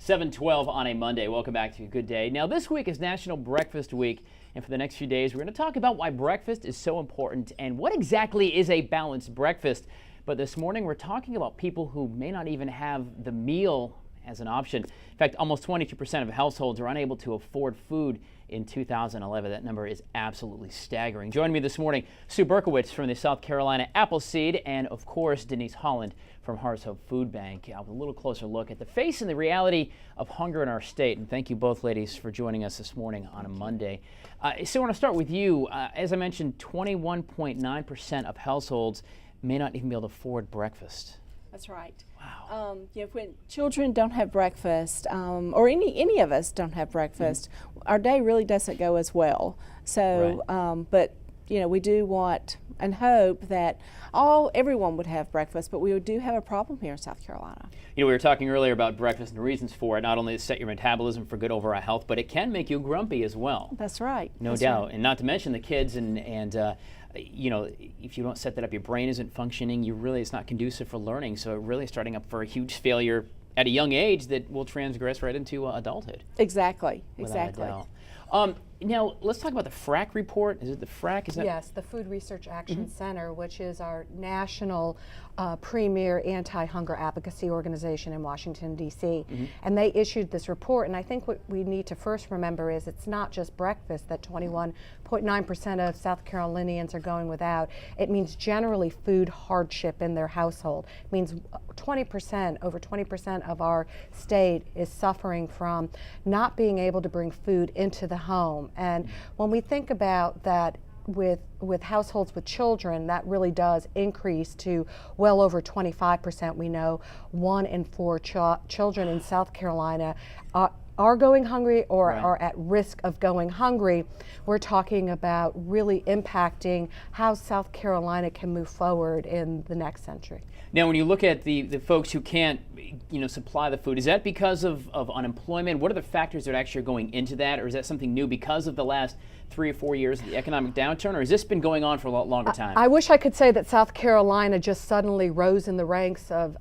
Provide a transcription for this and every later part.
7:12 on a Monday. Welcome back to a Good Day. Now, this week is National Breakfast Week, and for the next few days, we're going to talk about why breakfast is so important and what exactly is a balanced breakfast. But this morning, we're talking about people who may not even have the meal as an option. In fact, almost 22% of households are unable to afford food in 2011. That number is absolutely staggering. Joining me this morning, Sue Berkowitz from the South Carolina Appleseed, and of course, Denise Holland from Hardship Food Bank. With a little closer look at the face and the reality of hunger in our state. And thank you both, ladies, for joining us this morning on a Monday. So I want to start with you. As I mentioned, 21.9% of households may not even be able to afford breakfast. That's right. Wow. When children don't have breakfast, or any of us don't have breakfast, our day really doesn't go as well. So, Right. But we do want and hope that everyone would have breakfast, but we do have a problem here in South Carolina. We were talking earlier about breakfast and the reasons for it. Not only to set your metabolism for good overall health, but it can make you grumpy as well. That's right. No doubt. And not to mention the kids and if you don't set that up, your brain isn't functioning. It's not conducive for learning. So it really is starting up for a huge failure at a young age that will transgress right into adulthood. Exactly. Without a doubt. Now, let's talk about the FRAC report. Is it the FRAC? Yes, the Food Research Action Center, which is our national premier anti-hunger advocacy organization in Washington, D.C. And they issued this report, and I think what we need to first remember is it's not just breakfast that 21.9% of South Carolinians are going without. It means generally food hardship in their household. It means over 20% of our state is suffering from not being able to bring food into the home. And when we think about that with households with children, that really does increase to well over 25%. We know 1 in 4 children in South Carolina are going hungry or are at risk of going hungry. We're talking about really impacting how South Carolina can move forward in the next century. Now, when you look at the folks who can't, supply the food, is that because of unemployment? What are the factors that actually are going into that? Or is that something new because of the last 3 or 4 years of the economic downturn? Or has this been going on for a lot longer time? I wish I could say that South Carolina just suddenly rose in the ranks of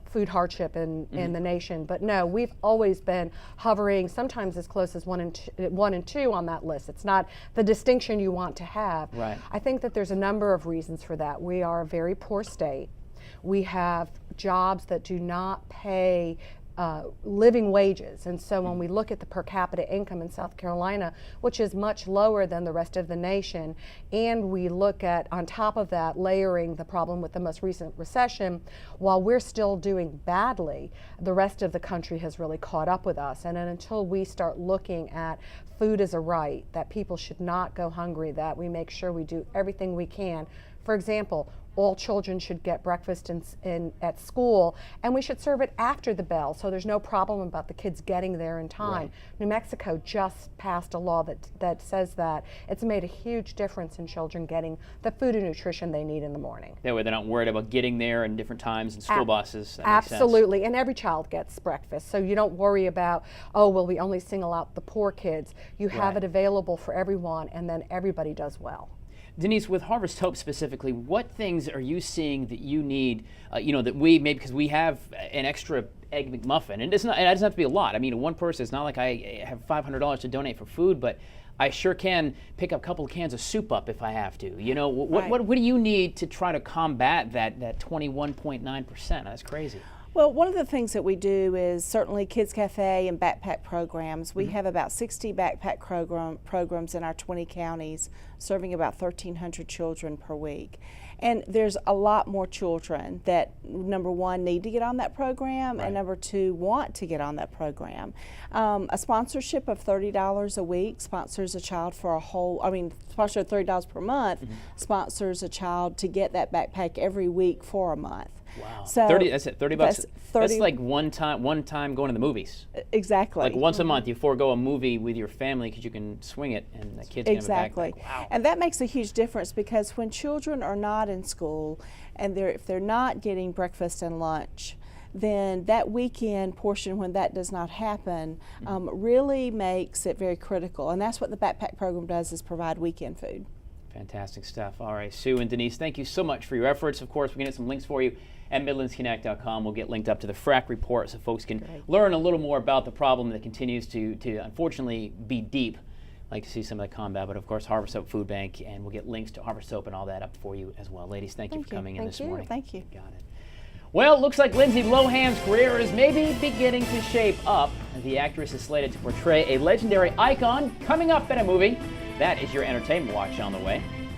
food hardship in the nation. But no, we've always been hovering sometimes as close as 1 and 2 on that list. It's not the distinction you want to have. Right. I think that there's a number of reasons for that. We are a very poor state. We have jobs that do not pay living wages, and so when we look at the per capita income in South Carolina, which is much lower than the rest of the nation, and we look at, on top of that, layering the problem with the most recent recession, while we're still doing badly, the rest of the country has really caught up with us. And until we start looking at food as a right, that people should not go hungry, that we make sure we do everything we can. For example, all children should get breakfast at school, and we should serve it after the bell, so there's no problem about the kids getting there in time. Right. New Mexico just passed a law that says that. It's made a huge difference in children getting the food and nutrition they need in the morning. That way they're not worried about getting there in different times and school buses. That makes sense. Absolutely, and every child gets breakfast, so you don't worry about, we only single out the poor kids. You have it available for everyone, and then everybody does well. Denise, with Harvest Hope specifically, what things are you seeing that you need, that we, maybe because we have an extra Egg McMuffin, and it doesn't have to be a lot. I mean, one person, it's not like I have $500 to donate for food, but I sure can pick up a couple of cans of soup up if I have to. What do you need to try to combat that 21.9%? That's crazy. Well, one of the things that we do is certainly Kids Cafe and backpack programs. We have about 60 backpack programs in our 20 counties, serving about 1,300 children per week. And there's a lot more children that, number one, need to get on that program, and number two, want to get on that program. A sponsorship of $30 a week sponsors a child for sponsor $30 per month, sponsors a child to get that backpack every week for a month. Wow. So that's it, $30. That's like one time going to the movies. Exactly. Like once a month you forego a movie with your family because you can swing it and the kids can have a backpack. Wow. And that makes a huge difference, because when children are not in school and if they're not getting breakfast and lunch, then that weekend portion, when that does not happen, really makes it very critical. And that's what the backpack program does, is provide weekend food. Fantastic stuff. All right, Sue and Denise, thank you so much for your efforts. Of course, we're going to get some links for you at midlandsconnect.com. We'll get linked up to the FRAC report so folks can learn a little more about the problem that continues to unfortunately be deep. I'd like to see some of that combat, but of course, Harbor Soap Food Bank, and we'll get links to Harbor Soap and all that up for you as well. Ladies, thank you for coming in this morning. Thank you. Got it. Well, it looks like Lindsay Lohan's career is maybe beginning to shape up. The actress is slated to portray a legendary icon coming up in a movie. That is your Entertainment Watch on the way.